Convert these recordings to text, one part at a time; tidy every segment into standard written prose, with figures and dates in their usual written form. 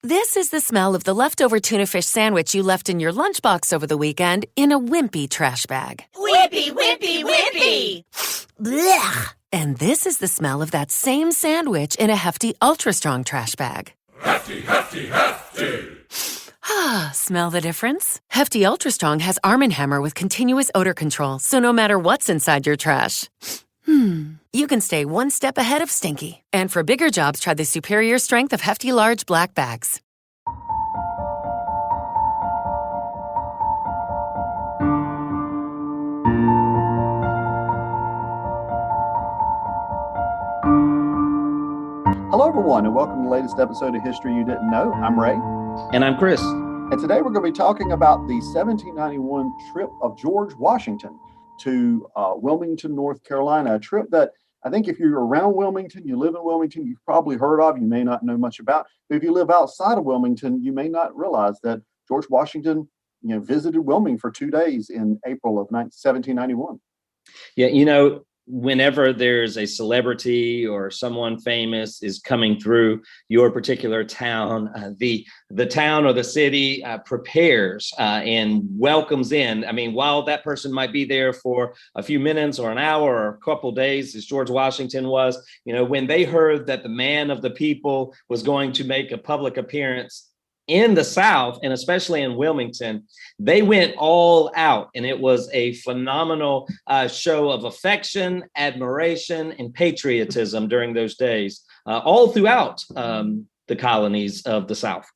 This is the smell of the leftover tuna fish sandwich you left in your lunchbox over the weekend in a wimpy trash bag. Wimpy, wimpy, wimpy! Blech! And this is the smell of that same sandwich in a hefty, ultra-strong trash bag. Hefty, hefty, hefty! Ah, smell the difference? Hefty Ultra Strong has Arm & Hammer with continuous odor control, so no matter what's inside your trash, you can stay one step ahead of stinky. And for bigger jobs, try the superior strength of Hefty Large Black Bags. Hello, everyone, and welcome to the latest episode of History You Didn't Know. I'm Ray. And I'm Chris. And today we're going to be talking about the 1791 trip of George Washington to Wilmington, North Carolina, a trip that I think if you're around Wilmington, you live in Wilmington, you've probably heard of, you may not know much about. But if you live outside of Wilmington, you may not realize that George Washington, visited Wilmington for 2 days in April of 1791. Yeah, whenever there's a celebrity or someone famous is coming through your particular town, the town or the city prepares and welcomes in. I mean, while that person might be there for a few minutes or an hour or a couple days, as George Washington was, when they heard that the man of the people was going to make a public appearance in the South, and especially in Wilmington, they went all out, and it was a phenomenal show of affection, admiration, and patriotism during those days, all throughout the colonies of the South.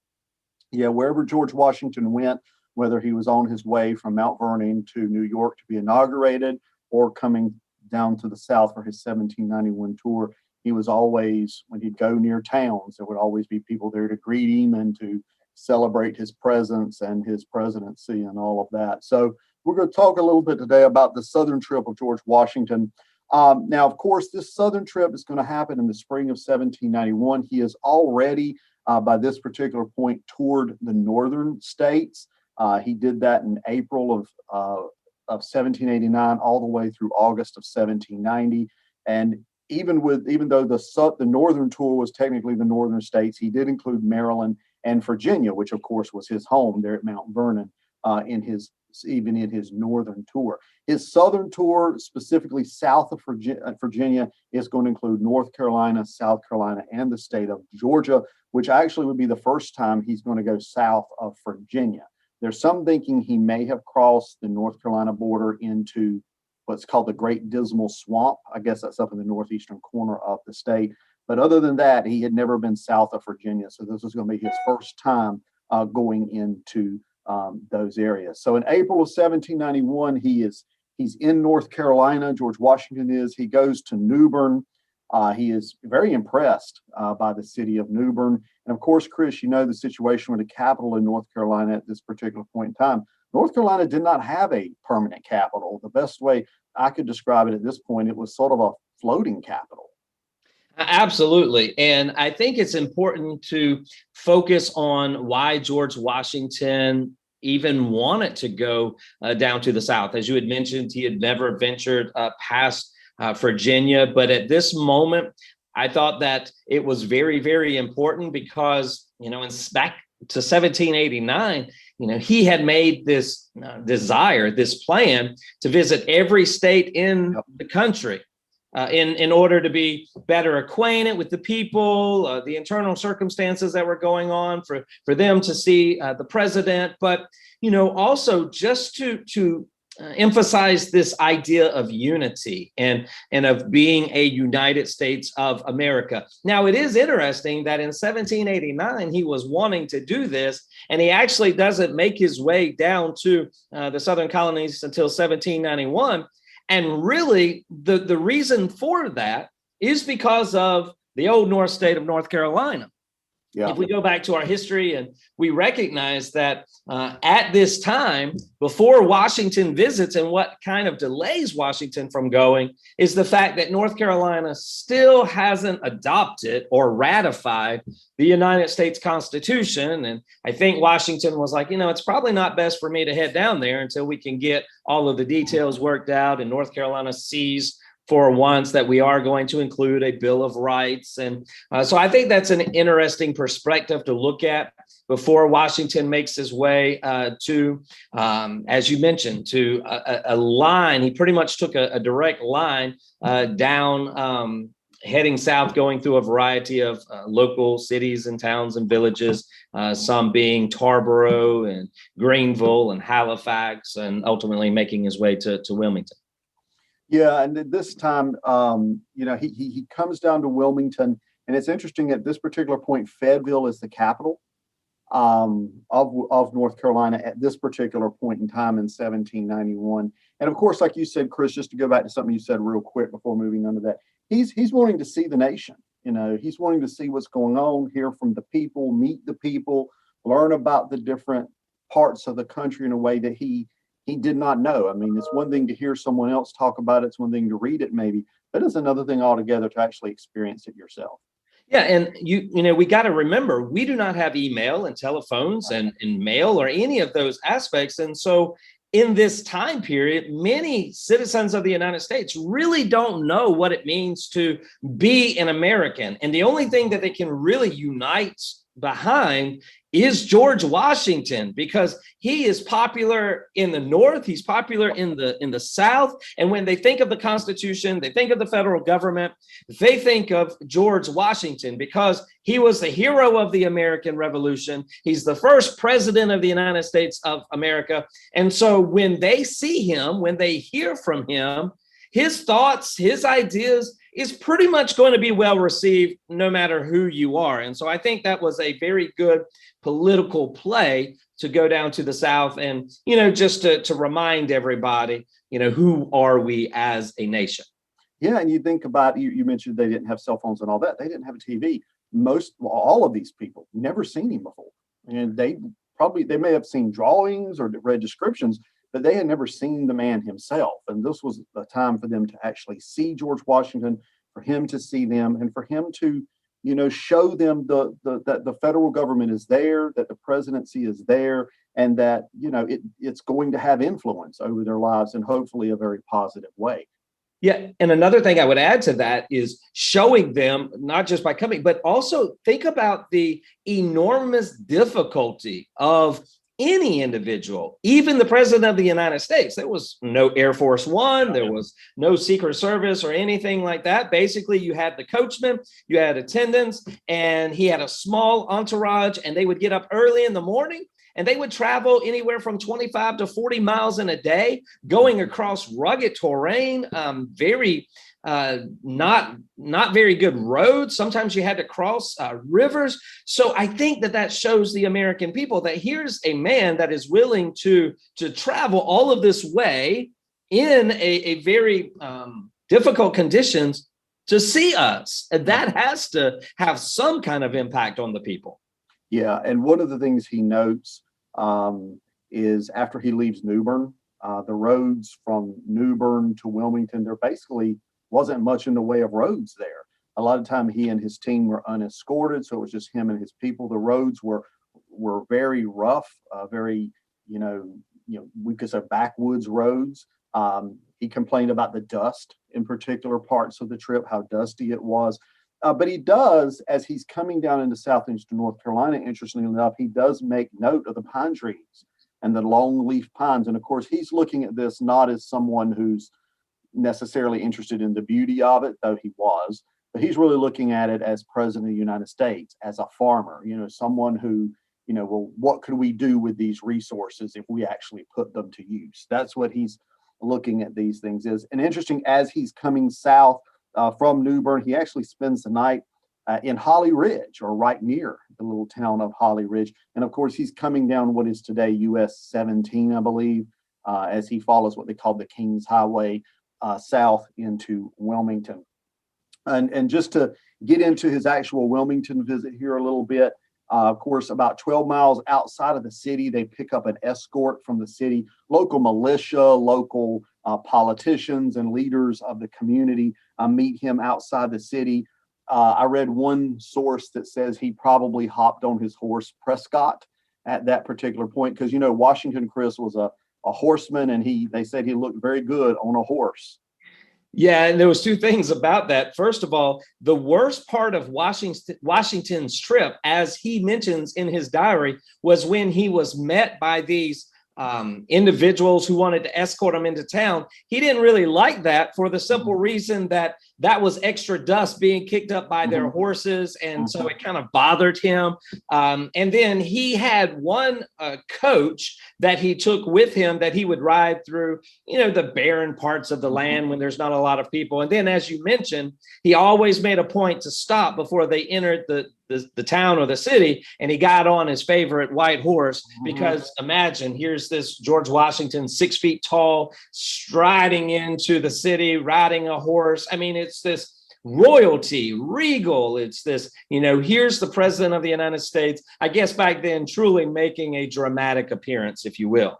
Yeah, wherever George Washington went, whether he was on his way from Mount Vernon to New York to be inaugurated or coming down to the South for his 1791 tour, he was always, when he'd go near towns, there would always be people there to greet him and to celebrate his presence and his presidency and all of that. So we're going to talk a little bit today about the Southern trip of George Washington. Now, of course, this Southern trip is going to happen in the spring of 1791. He is already, by this particular point, toured the northern states. He did that in April of 1789 all the way through August of 1790. And even though the northern tour was technically the northern states, he did include Maryland and Virginia, which of course was his home there at Mount Vernon, in his northern tour. His southern tour, specifically south of Virginia, is going to include North Carolina, South Carolina, and the state of Georgia, which actually would be the first time he's going to go south of Virginia. There's some thinking he may have crossed the North Carolina border into what's called the Great Dismal Swamp. I guess that's up in the northeastern corner of the state. But other than that, he had never been south of Virginia. So this was going to be his first time going into those areas. So in April of 1791, he's in North Carolina. George Washington is. He goes to New Bern. He is very impressed by the city of New Bern. And of course, Chris, the situation with the capital in North Carolina at this particular point in time. North Carolina did not have a permanent capital. The best way I could describe it at this point, it was sort of a floating capital. Absolutely. And I think it's important to focus on why George Washington even wanted to go down to the South. As you had mentioned, he had never ventured past Virginia. But at this moment, I thought that it was very, very important because, back to 1789, he had made this desire, this plan to visit every state in the country. In order to be better acquainted with the people, the internal circumstances that were going on, for them to see the president, but also just to emphasize this idea of unity and of being a United States of America. Now, it is interesting that in 1789 he was wanting to do this, and he actually doesn't make his way down to the Southern colonies until 1791. And really, the reason for that is because of the old North state of North Carolina. Yeah. If we go back to our history and we recognize that at this time, before Washington visits, and what kind of delays Washington from going is the fact that North Carolina still hasn't adopted or ratified the United States Constitution. And I think Washington was like, it's probably not best for me to head down there until we can get all of the details worked out and North Carolina sees for once that we are going to include a Bill of Rights. And so I think that's an interesting perspective to look at before Washington makes his way to, as you mentioned, to a line. He pretty much took a direct line down, heading south, going through a variety of local cities and towns and villages, some being Tarboro and Greenville and Halifax, and ultimately making his way to Wilmington. Yeah, and at this time, he comes down to Wilmington, and it's interesting at this particular point, Fayetteville is the capital of North Carolina at this particular point in time in 1791. And of course, like you said, Chris, just to go back to something you said real quick before moving on to that, he's wanting to see the nation. He's wanting to see what's going on, hear from the people, meet the people, learn about the different parts of the country in a way that he did not know. I mean, it's one thing to hear someone else talk about it. It's one thing to read it, maybe, but it's another thing altogether to actually experience it yourself. Yeah, and we got to remember, we do not have email and telephones and mail or any of those aspects. And so in this time period, many citizens of the United States really don't know what it means to be an American. And the only thing that they can really unite behind is George Washington, because he is popular in the North, he's popular in the South. And when they think of the Constitution, they think of the federal government, they think of George Washington because he was the hero of the American Revolution. He's the first president of the United States of America. And so when they see him, when they hear from him, his thoughts, his ideas is pretty much going to be well received no matter who you are. And so I think that was a very good political play to go down to the South and, just to remind everybody, who are we as a nation? Yeah, and you think about, you mentioned they didn't have cell phones and all that. They didn't have a TV. All of these people never seen him before. And they may have seen drawings or read descriptions, but they had never seen the man himself. And this was a time for them to actually see George Washington, for him to see them, and for him to, show them that the federal government is there, that the presidency is there, and that, it's going to have influence over their lives in hopefully a very positive way. Yeah. And another thing I would add to that is showing them, not just by coming, but also think about the enormous difficulty of any individual, even the president of the United States. There was no Air Force One, there was no Secret Service or anything like that. Basically, you had the coachman, you had attendants, and he had a small entourage, and they would get up early in the morning and they would travel anywhere from 25 to 40 miles in a day, going across rugged terrain, not very good roads. Sometimes you had to cross rivers. So I think that shows the American people that here's a man that is willing to travel all of this way in a very difficult conditions to see us. And that has to have some kind of impact on the people. Yeah, and one of the things he notes is after he leaves New Bern, the roads from New Bern to Wilmington, there basically wasn't much in the way of roads there. A lot of time he and his team were unescorted, so it was just him and his people. The roads were very rough, very, we could say backwoods roads. He complained about the dust in particular parts of the trip, how dusty it was. But he does, as he's coming down into southeastern North Carolina, interestingly enough, he does make note of the pine trees and the long leaf pines. And of course, he's looking at this not as someone who's necessarily interested in the beauty of it, though he was, but he's really looking at it as president of the United States, as a farmer, someone who, well, what could we do with these resources if we actually put them to use? That's what he's looking at these things is. And interesting, as he's coming south from New Bern, he actually spends the night in Holly Ridge, or right near the little town of Holly Ridge. And of course, he's coming down what is today US 17, I believe, as he follows what they call the King's Highway south into Wilmington. And just to get into his actual Wilmington visit here a little bit, of course, about 12 miles outside of the city, they pick up an escort from the city, local militia, local politicians and leaders of the community meet him outside the city. I read one source that says he probably hopped on his horse Prescott at that particular point, because, Washington, Chris, was a horseman, and they said he looked very good on a horse. Yeah, and there was two things about that. First of all, the worst part of Washington's trip, as he mentions in his diary, was when he was met by these individuals who wanted to escort him into town. He didn't really like that for the simple reason that that was extra dust being kicked up by their horses. And so it kind of bothered him. And then he had one coach that he took with him that he would ride through, the barren parts of the land when there's not a lot of people. And then, as you mentioned, he always made a point to stop before they entered the town or the city, and he got on his favorite white horse, because imagine, here's this George Washington, 6 feet tall, striding into the city, riding a horse. I mean, it's this royalty, regal. It's this, here's the president of the United States, I guess back then, truly making a dramatic appearance, if you will.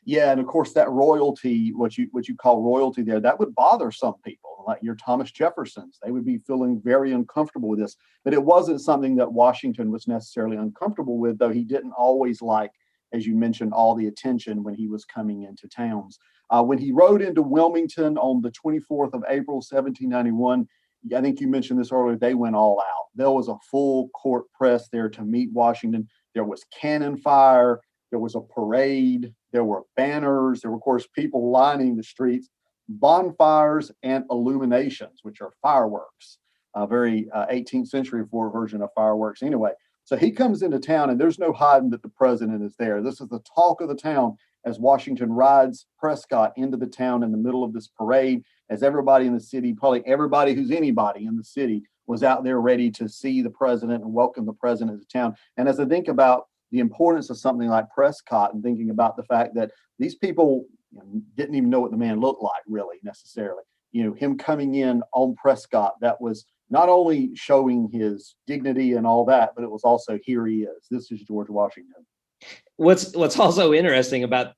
Yeah, and of course that royalty, what you call royalty there, that would bother some people, like your Thomas Jeffersons. They would be feeling very uncomfortable with this. But it wasn't something that Washington was necessarily uncomfortable with, though he didn't always like, as you mentioned, all the attention when he was coming into towns. When he rode into Wilmington on the 24th of April, 1791, I think you mentioned this earlier, they went all out. There was a full court press there to meet Washington. There was cannon fire. There was a parade. There were banners. There were, of course, people lining the streets, bonfires, and illuminations, which are fireworks, a very 18th century version of fireworks anyway. So he comes into town, and there's no hiding that the president is there. This is the talk of the town as Washington rides Prescott into the town in the middle of this parade, as everybody in the city, probably everybody who's anybody in the city, was out there ready to see the president and welcome the president to town. And as I think about the importance of something like Prescott, and thinking about the fact that these people didn't even know what the man looked like, really, necessarily. Him coming in on Prescott, that was not only showing his dignity and all that, but it was also, here he is. This is George Washington. What's also interesting about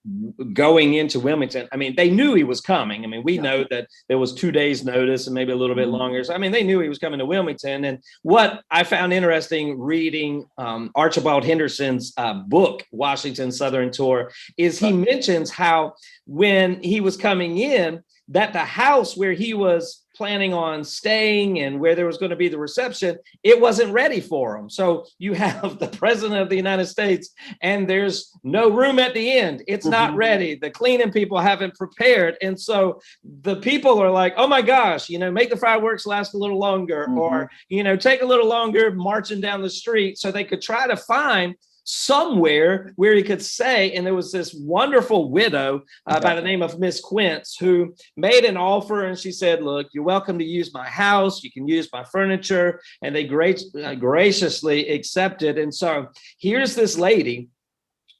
going into Wilmington, I mean, they knew he was coming. I mean, we know that there was 2 days notice and maybe a little bit longer. So, I mean, they knew he was coming to Wilmington. And what I found interesting reading Archibald Henderson's book, Washington Southern Tour, is he mentions how when he was coming in, that the house where he was planning on staying and where there was going to be the reception, it wasn't ready for him. So you have the president of the United States, and there's no room at the end. It's not ready. The cleaning people haven't prepared. And so the people are like, oh my gosh, make the fireworks last a little longer, or, take a little longer marching down the street, so they could try to find somewhere where he could stay. And there was this wonderful widow by the name of Miss Quince, who made an offer, and she said, look, you're welcome to use my house, you can use my furniture, and they graciously accepted. And so here's this lady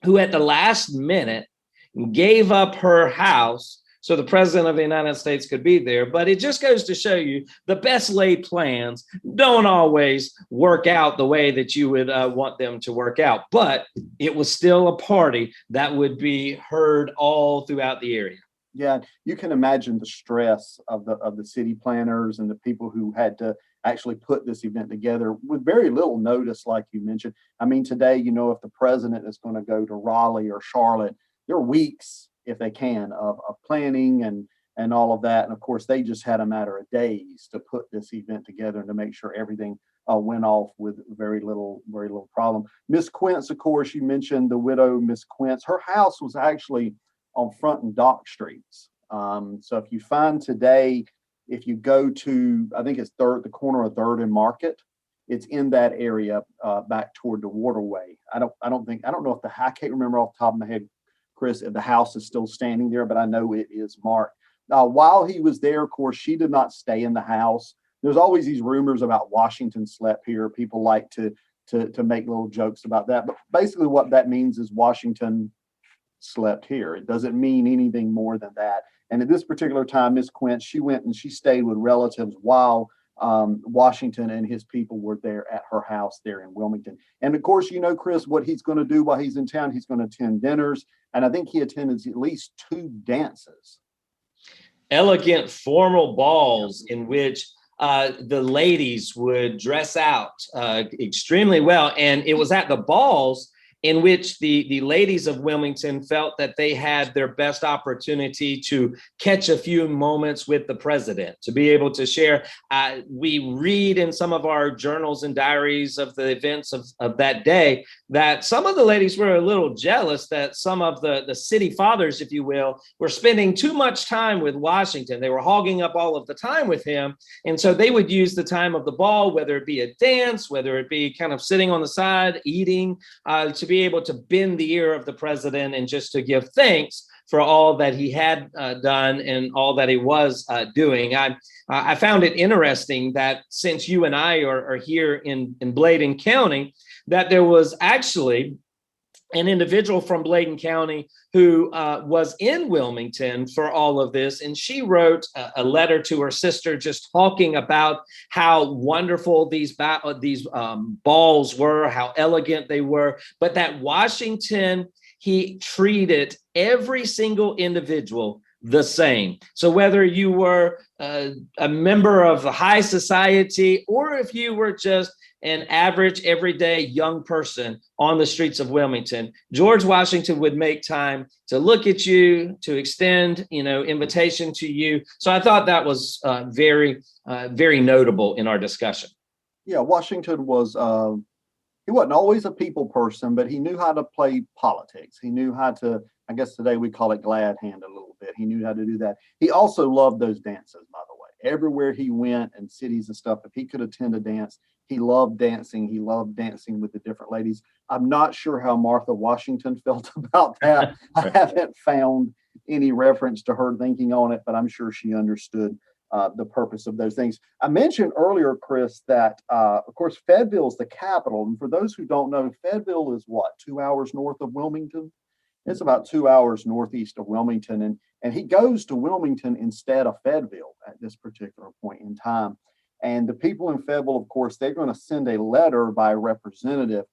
who at the last minute gave up her house so the president of the United States could be there. But it just goes to show you the best laid plans don't always work out the way that you would want them to work out. But it was still a party that would be heard all throughout the area. Yeah, you can imagine the stress of the city planners and the people who had to actually put this event together with very little notice, like you mentioned. I mean, today, if the president is going to go to Raleigh or Charlotte, there are weeks, if they can, of planning and all of that. And of course, they just had a matter of days to put this event together and to make sure everything went off with very little problem. Miss Quince, of course, you mentioned the widow, Miss Quince. Her house was actually on Front and Dock Streets. So if you find today, if you go to, I think it's the corner of 3rd and Market, it's in that area back toward the waterway. I don't know if I can't remember off the top of my head, Chris, if the house is still standing there, but I know it is marked. While he was there, of course, she did not stay in the house. There's always these rumors about Washington slept here. People like to make little jokes about that. But basically what that means is Washington slept here. It doesn't mean anything more than that. And at this particular time, Miss Quince, she went and she stayed with relatives while Washington and his people were there at her house there in Wilmington. And of course, Chris, what he's going to do while he's in town, he's going to attend dinners. And I think he attended at least 2 dances. Elegant formal balls in which the ladies would dress out extremely well. And it was at the balls in which the ladies of Wilmington felt that they had their best opportunity to catch a few moments with the president, to be able to share. We read in some of our journals and diaries of the events of that day that some of the ladies were a little jealous that some of the city fathers, if you will, were spending too much time with Washington. They were hogging up all of the time with him. And so they would use the time of the ball, whether it be a dance, whether it be kind of sitting on the side, eating, to be able to bend the ear of the president and just to give thanks for all that he had done and all that he was doing. I found it interesting that since you and I are here in Bladen County, that there was actually an individual from Bladen County who was in Wilmington for all of this. And she wrote a letter to her sister just talking about how wonderful these balls were, how elegant they were, but that Washington, he treated every single individual the same. So whether you were a member of the high society or if you were just an average, everyday young person on the streets of Wilmington, George Washington would make time to look at you, to extend, invitation to you. So I thought that was very, very notable in our discussion. Yeah, Washington was, he wasn't always a people person, but he knew how to play politics. He knew how to, I guess today we call it glad hand a little bit. He knew how to do that. He also loved those dances, by the way. Everywhere he went and cities and stuff, if he could attend a dance, he loved dancing. He loved dancing with the different ladies. I'm not sure how Martha Washington felt about that. I haven't found any reference to her thinking on it, but I'm sure she understood the purpose of those things. I mentioned earlier, Chris, that of course, Fayetteville is the capital. And for those who don't know, Fayetteville is what, 2 hours north of Wilmington? It's about 2 hours northeast of Wilmington. And he goes to Wilmington instead of Fayetteville at this particular point in time. And the people in Fayetteville, of course, they're going to send a letter by a representative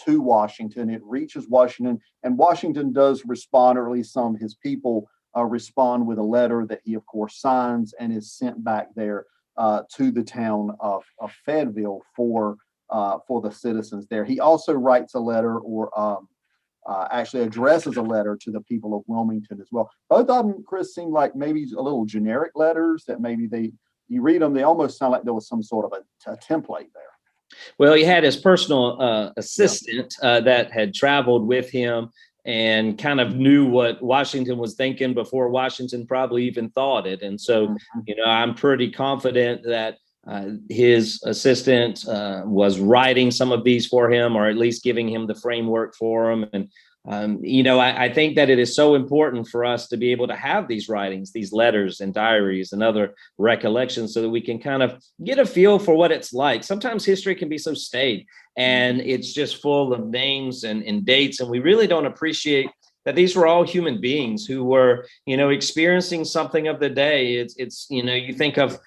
to Washington. It reaches Washington, and Washington does respond, or at least some of his people respond with a letter that he, of course, signs and is sent back there to the town of Fayetteville for the citizens there. He also writes a letter, or actually addresses a letter to the people of Wilmington as well. Both of them, Chris, seem like maybe a little generic letters that maybe you read them, they almost sound like there was some sort of a template there. Well, he had his personal assistant that had traveled with him and kind of knew what Washington was thinking before Washington probably even thought it. And so, I'm pretty confident that his assistant was writing some of these for him, or at least giving him the framework for him. And I think that it is so important for us to be able to have these writings, these letters and diaries and other recollections, so that we can kind of get a feel for what it's like. Sometimes history can be so staid and it's just full of names and dates, and we really don't appreciate that these were all human beings who were, experiencing something of the day. It's you think of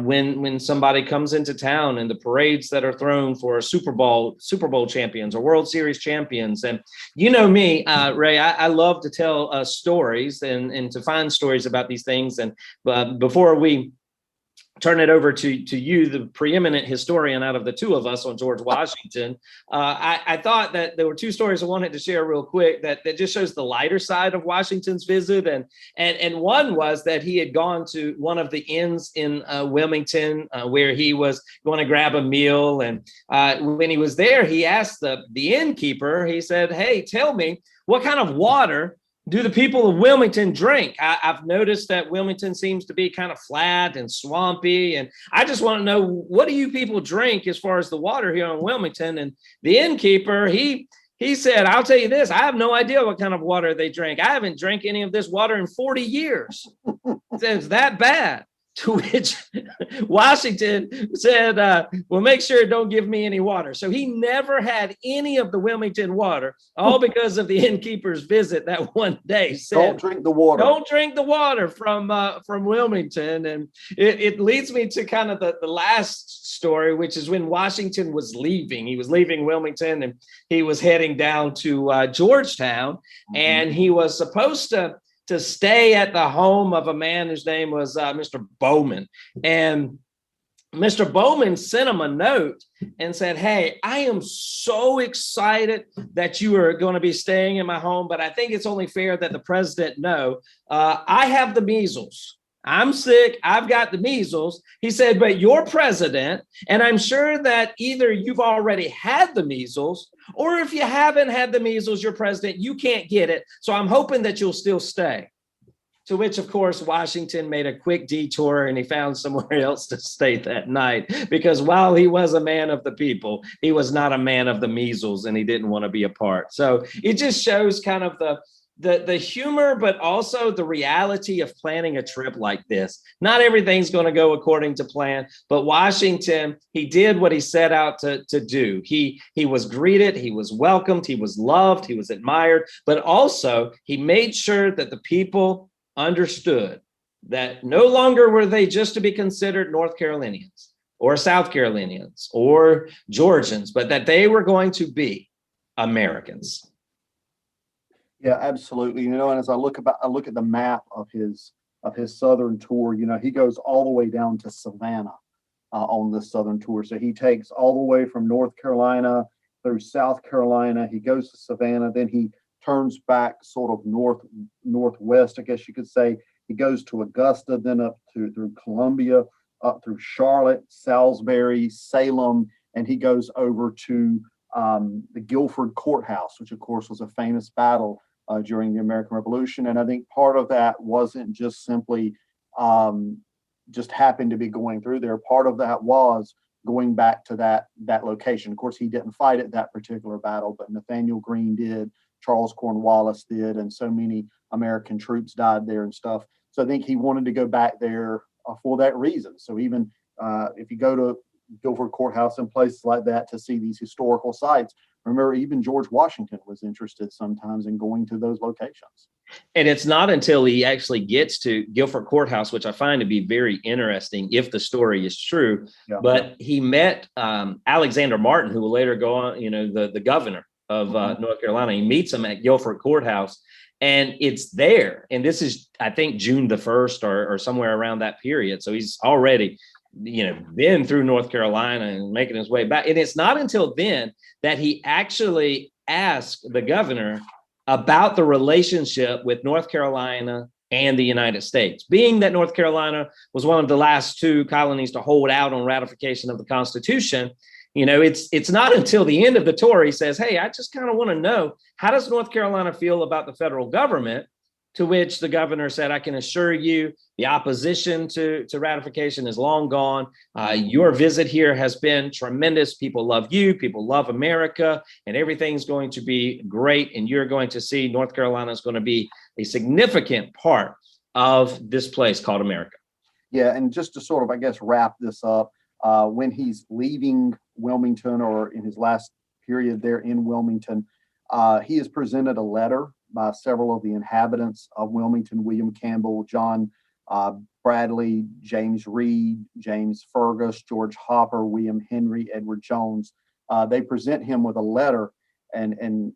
when somebody comes into town and the parades that are thrown for Super Bowl champions or World Series champions. And me, Ray, I love to tell stories and to find stories about these things. And before we turn it over to you, the preeminent historian out of the two of us on George Washington, I thought that there were two stories I wanted to share real quick that just shows the lighter side of Washington's visit. And one was that he had gone to one of the inns in Wilmington where he was going to grab a meal. And when he was there, he asked the innkeeper, he said, "Hey, tell me, what kind of water do the people of Wilmington drink? I've noticed that Wilmington seems to be kind of flat and swampy, and I just want to know, what do you people drink as far as the water here in Wilmington?" And the innkeeper, he said, "I'll tell you this, I have no idea what kind of water they drink. I haven't drank any of this water in 40 years. It's that bad." To which Washington said, "Well, make sure don't give me any water." So he never had any of the Wilmington water, all because of the innkeeper's visit that one day. Said, "Don't drink the water. Don't drink the water from Wilmington." And it leads me to kind of the last story, which is when Washington was leaving. He was leaving Wilmington and he was heading down to Georgetown, and he was supposed to stay at the home of a man whose name was Mr. Bowman. And Mr. Bowman sent him a note and said, "Hey, I am so excited that you are going to be staying in my home, but I think it's only fair that the president know I have the measles. I'm sick. I've got the measles." He said, "But you're president, and I'm sure that either you've already had the measles, or if you haven't had the measles, you're president, you can't get it. So I'm hoping that you'll still stay." To which, of course, Washington made a quick detour and he found somewhere else to stay that night, because while he was a man of the people, he was not a man of the measles and he didn't want to be a part. So it just shows kind of the humor, but also the reality of planning a trip like this. Not everything's going to go according to plan, but Washington, he did what he set out to do. He was greeted, he was welcomed, he was loved, he was admired, but also he made sure that the people understood that no longer were they just to be considered North Carolinians or South Carolinians or Georgians, but that they were going to be Americans. Yeah, absolutely. And as I look at the map of his southern tour, he goes all the way down to Savannah on this southern tour. So he takes all the way from North Carolina through South Carolina. He goes to Savannah, then he turns back sort of northwest, I guess you could say. He goes to Augusta, then up through Columbia, up through Charlotte, Salisbury, Salem, and he goes over to the Guilford Courthouse, which of course was a famous battle during the American Revolution. And I think part of that wasn't just simply just happened to be going through there. Part of that was going back to that location. Of course, he didn't fight at that particular battle, but Nathaniel Greene did. Charles Cornwallis did, and so many American troops died there and stuff. So I think he wanted to go back there for that reason. So even if you go to Guilford Courthouse and places like that to see these historical sites, remember, even George Washington was interested sometimes in going to those locations. And it's not until he actually gets to Guilford Courthouse, which I find to be very interesting if the story is true, but he met Alexander Martin, who will later go on, the governor of North Carolina. He meets him at Guilford Courthouse, and it's there. And this is, I think, June the 1st or somewhere around that period. So he's already, been through North Carolina and making his way back. And it's not until then that he actually asked the governor about the relationship with North Carolina and the United States. Being that North Carolina was one of the last two colonies to hold out on ratification of the Constitution, it's not until the end of the tour he says, "Hey, I just kind of want to know, how does North Carolina feel about the federal government?" To which the governor said, "I can assure you the opposition to ratification is long gone. Your visit here has been tremendous. People love you. People love America, and everything's going to be great. And you're going to see North Carolina is going to be a significant part of this place called America." Yeah, and just to sort of, I guess, wrap this up, when he's leaving Wilmington, or in his last period there in Wilmington, he is presented a letter by several of the inhabitants of Wilmington: William Campbell, John Bradley, James Reed, James Fergus, George Hopper, William Henry, Edward Jones. They present him with a letter, and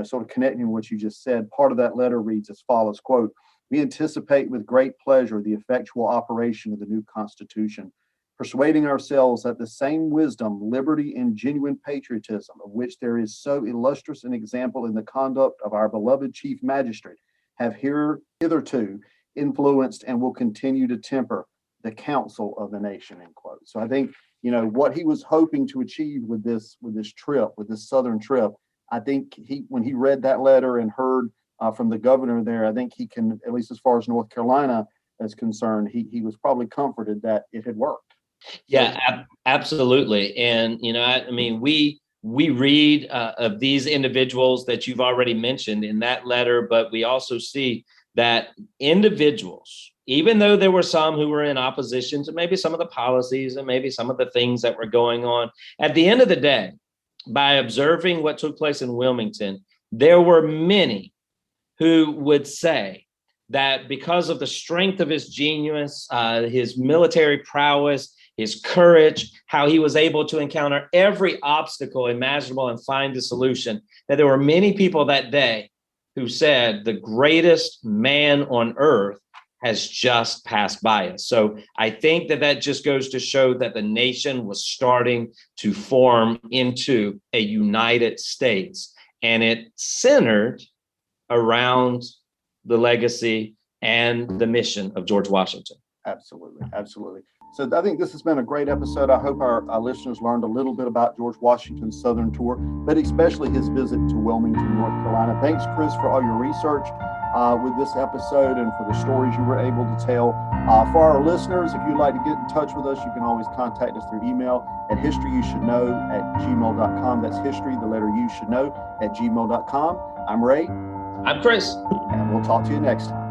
sort of connecting what you just said. Part of that letter reads as follows, quote, "We anticipate with great pleasure the effectual operation of the new Constitution, persuading ourselves that the same wisdom, liberty, and genuine patriotism, of which there is so illustrious an example in the conduct of our beloved Chief Magistrate, have hitherto influenced and will continue to temper the counsel of the nation," end quote. So I think, what he was hoping to achieve with this trip, with this southern trip, I think when he read that letter and heard from the governor there, I think he can, at least as far as North Carolina is concerned, he was probably comforted that it had worked. Yeah, absolutely. And, we read of these individuals that you've already mentioned in that letter, but we also see that individuals, even though there were some who were in opposition to maybe some of the policies and maybe some of the things that were going on, at the end of the day, by observing what took place in Wilmington, there were many who would say that because of the strength of his genius, his military prowess, his courage, how he was able to encounter every obstacle imaginable and find a solution, that there were many people that day who said the greatest man on earth has just passed by us. So I think that just goes to show that the nation was starting to form into a United States, and it centered around the legacy and the mission of George Washington. Absolutely. Absolutely. So I think this has been a great episode. I hope our listeners learned a little bit about George Washington's Southern tour, but especially his visit to Wilmington, North Carolina. Thanks, Chris, for all your research with this episode and for the stories you were able to tell. For our listeners, if you'd like to get in touch with us, you can always contact us through email at historyyousshouldknow@gmail.com. That's history, the letter you should know, @gmail.com. I'm Ray. I'm Chris. And we'll talk to you next time.